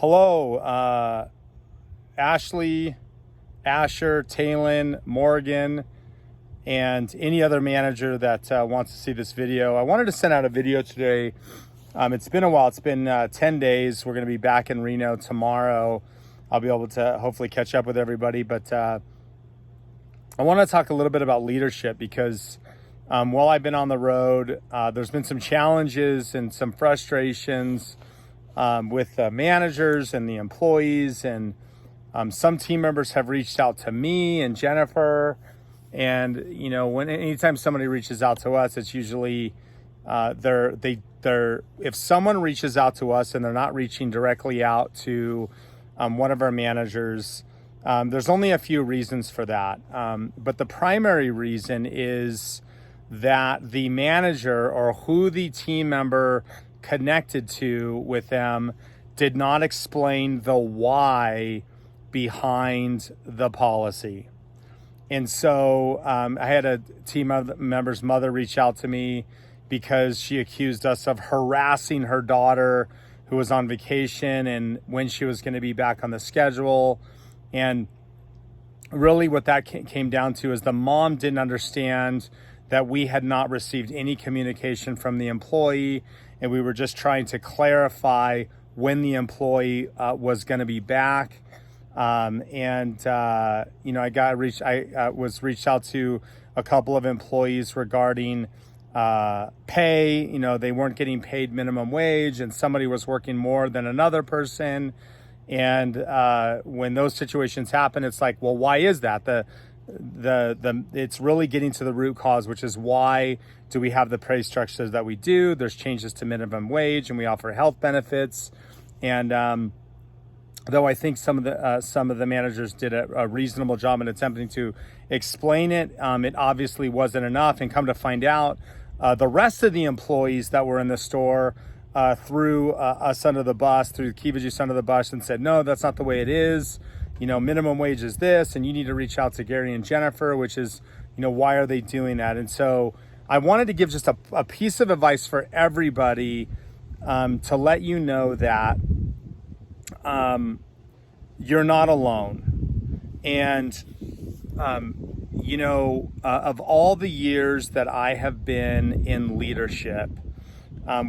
Hello, Ashley, Asher, Talon, Morgan, and any other manager that wants to see this video. I wanted to send out a video today. It's been a while. It's been 10 days. We're going to be back in Reno tomorrow. I'll be able to hopefully catch up with everybody. But I want to talk a little bit about leadership because while I've been on the road, there's been some challenges and some frustrations with the managers and the employees, and some team members have reached out to me and Jennifer. And you know, anytime somebody reaches out to us, it's usually if someone reaches out to us and they're not reaching directly out to one of our managers, there's only a few reasons for that. But the primary reason is that the manager or who the team member connected to with them did not explain the why behind the policy. And so I had a team member's mother reach out to me because she accused us of harassing her daughter who was on vacation and when she was going to be back on the schedule. And really what that came down to is the mom didn't understand that we had not received any communication from the employee, and we were just trying to clarify when the employee was going to be back. You know, I was reached out to a couple of employees regarding pay. You know, they weren't getting paid minimum wage, and somebody was working more than another person. And when those situations happen, it's like, well, why is that? It's really getting to the root cause, which is why do we have the pay structures that we do? There's changes to minimum wage, and we offer health benefits. And though I think some of the managers did a reasonable job in attempting to explain it, it obviously wasn't enough. And come to find out, the rest of the employees that were in the store threw us under the bus, threw Kiva Juice under the bus, and said, no, that's not the way it is. You know, minimum wage is this, and you need to reach out to Gary and Jennifer, which is, you know, why are they doing that? And so I wanted to give just a piece of advice for everybody to let you know that you're not alone. And, you know, of all the years that I have been in leadership,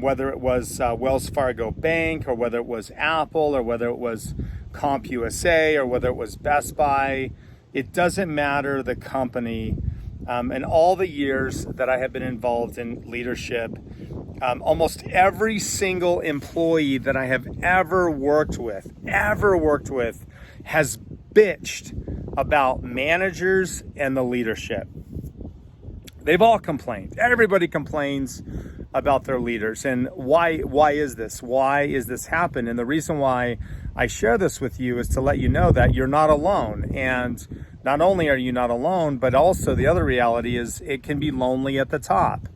whether it was Wells Fargo Bank, or whether it was Apple, or whether it was CompUSA, or whether it was Best Buy, it doesn't matter the company. And all the years that I have been involved in leadership, almost every single employee that I have ever worked with has bitched about managers and the leadership. They've all complained. Everybody complains about their leaders. And why is this? Why is this happen? And the reason why I share this with you is to let you know that you're not alone. And not only are you not alone, but also the other reality is it can be lonely at the top.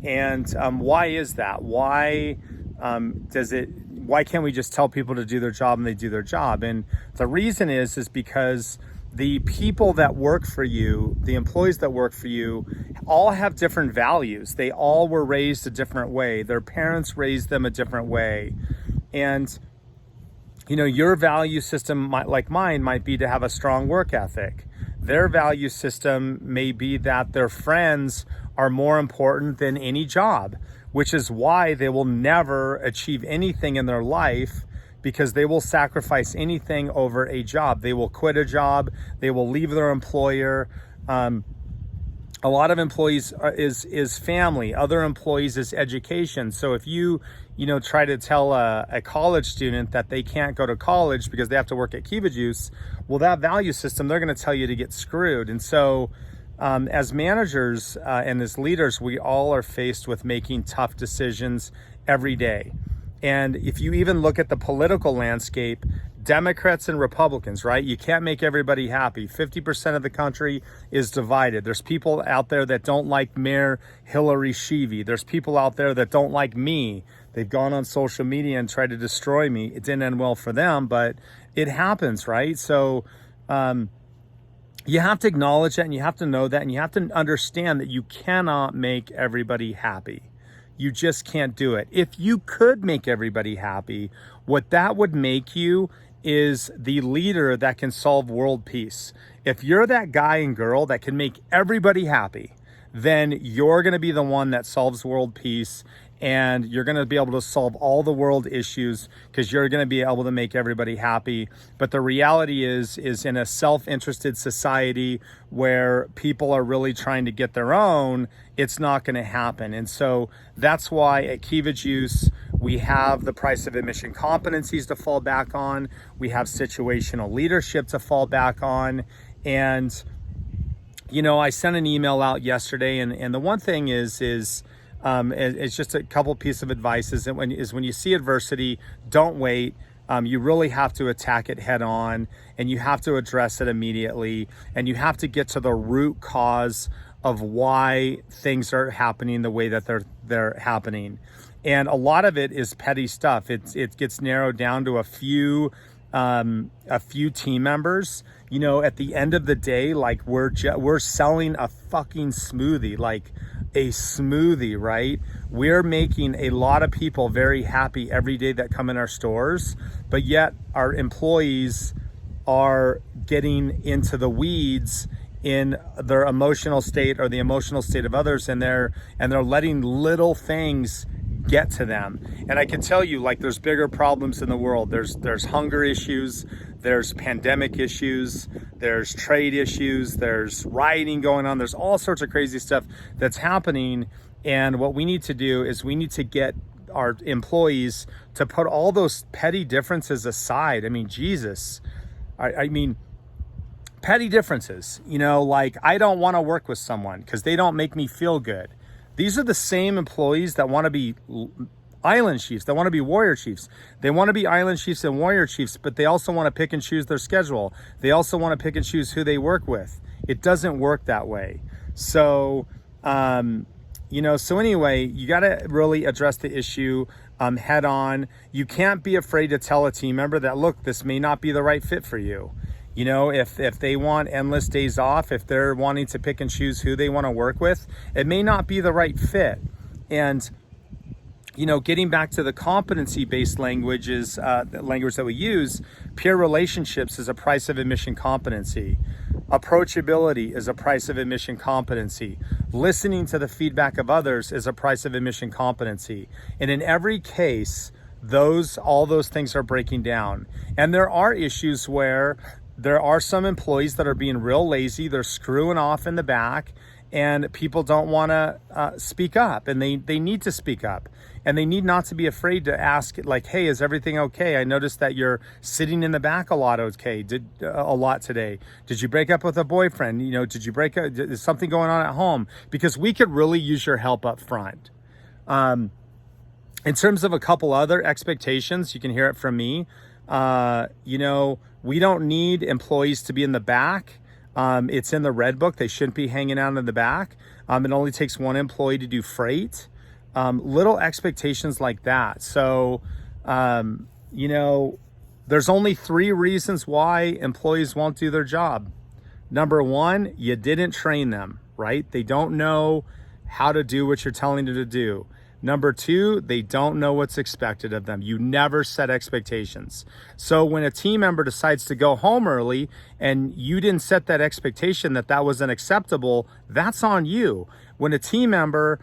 And why is that? Why can't we just tell people to do their job and they do their job? And the reason is because the people that work for you, the employees that work for you, all have different values. They all were raised a different way. Their parents raised them a different way. And, you know, your value system, like mine, might be to have a strong work ethic. Their value system may be that their friends are more important than any job, which is why they will never achieve anything in their life, because they will sacrifice anything over a job. They will quit a job. They will leave their employer. A lot of employees is family. Other employees is education. So if you try to tell a college student that they can't go to college because they have to work at Kiva Juice, well, that value system, they're going to tell you to get screwed. And so as managers and as leaders, we all are faced with making tough decisions every day. And if you even look at the political landscape, Democrats and Republicans, right? You can't make everybody happy. 50% of the country is divided. There's people out there that don't like Mayor Hillary Sheevy. There's people out there that don't like me. They've gone on social media and tried to destroy me. It didn't end well for them, but it happens, right? So you have to acknowledge that, and you have to know that, and you have to understand that you cannot make everybody happy. You just can't do it. If you could make everybody happy, what that would make you is the leader that can solve world peace. If you're that guy and girl that can make everybody happy, then you're going to be the one that solves world peace, and you're going to be able to solve all the world issues because you're going to be able to make everybody happy. But the reality is in a self-interested society where people are really trying to get their own, it's not going to happen. And so that's why at Kiva Juice, we have the price of admission competencies to fall back on. We have situational leadership to fall back on. And, you know, I sent an email out yesterday, and the one thing is it's just a couple pieces of advice is when you see adversity, don't wait. You really have to attack it head on, and you have to address it immediately, and you have to get to the root cause of why things are happening the way that they're happening. And a lot of it is petty stuff. It gets narrowed down to a few team members. You know, at the end of the day, like we're selling a fucking smoothie, like a smoothie, right? We're making a lot of people very happy every day that come in our stores, but yet our employees are getting into the weeds in their emotional state or the emotional state of others, and they're letting little things get to them. And I can tell you, like, there's bigger problems in the world. There's hunger issues, there's pandemic issues, there's trade issues, there's rioting going on, there's all sorts of crazy stuff that's happening. And what we need to do is we need to get our employees to put all those petty differences aside. I mean, Jesus, I mean, petty differences, you know, like I don't want to work with someone because they don't make me feel good. These are the same employees that want to be island chiefs, that want to be warrior chiefs. They want to be island chiefs and warrior chiefs, but they also want to pick and choose their schedule. They also want to pick and choose who they work with. It doesn't work that way. So, you know, so anyway, you got to really address the issue head on. You can't be afraid to tell a team member that, look, this may not be the right fit for you. You know, if they want endless days off, if they're wanting to pick and choose who they want to work with, it may not be the right fit. And, you know, getting back to the competency-based languages, the language that we use, peer relationships is a price of admission competency. Approachability is a price of admission competency. Listening to the feedback of others is a price of admission competency. And in every case, all those things are breaking down. And there are issues where there are some employees that are being real lazy. They're screwing off in the back, and people don't want to speak up, and they need to speak up, and they need not to be afraid to ask, like, hey, is everything okay? I noticed that you're sitting in the back a lot today. Did you break up with a boyfriend? You know, is something going on at home? Because we could really use your help up front. In terms of a couple other expectations, you can hear it from me. You know, we don't need employees to be in the back. It's in the red book. They shouldn't be hanging out in the back. It only takes one employee to do freight. Little expectations like that. So, you know, there's only 3 reasons why employees won't do their job. Number 1, you didn't train them, right? They don't know how to do what you're telling them to do. Number 2, they don't know what's expected of them. You never set expectations. So when a team member decides to go home early and you didn't set that expectation that was unacceptable, that's on you. When a team member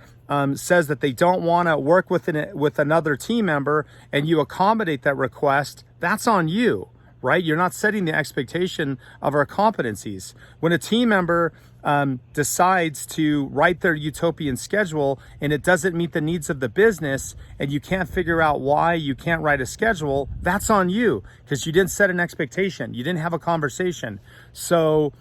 says that they don't want to work with another team member and you accommodate that request, that's on you, right? You're not setting the expectation of our competencies. When a team member decides to write their utopian schedule and it doesn't meet the needs of the business and you can't figure out why you can't write a schedule, that's on you because you didn't set an expectation. You didn't have a conversation. So,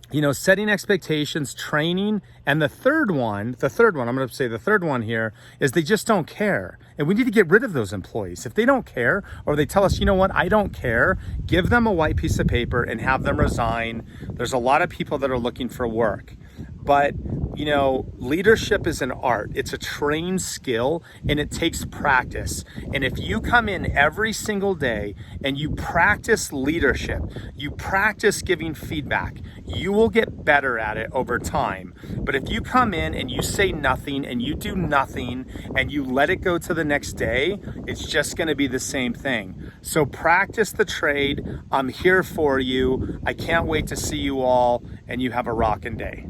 you know, setting expectations, training, and the third one, I'm going to say the third one here is they just don't care. And we need to get rid of those employees. If they don't care or they tell us, you know what, I don't care, give them a white piece of paper and have them resign. There's a lot of people that are looking for work. But leadership is an art. It's a trained skill, and it takes practice. And if you come in every single day and you practice leadership, you practice giving feedback, you will get better at it over time. But if you come in and you say nothing and you do nothing and you let it go to the next day, it's just going to be the same thing. So practice the trade. I'm here for you. I can't wait to see you all, and you have a rockin' day.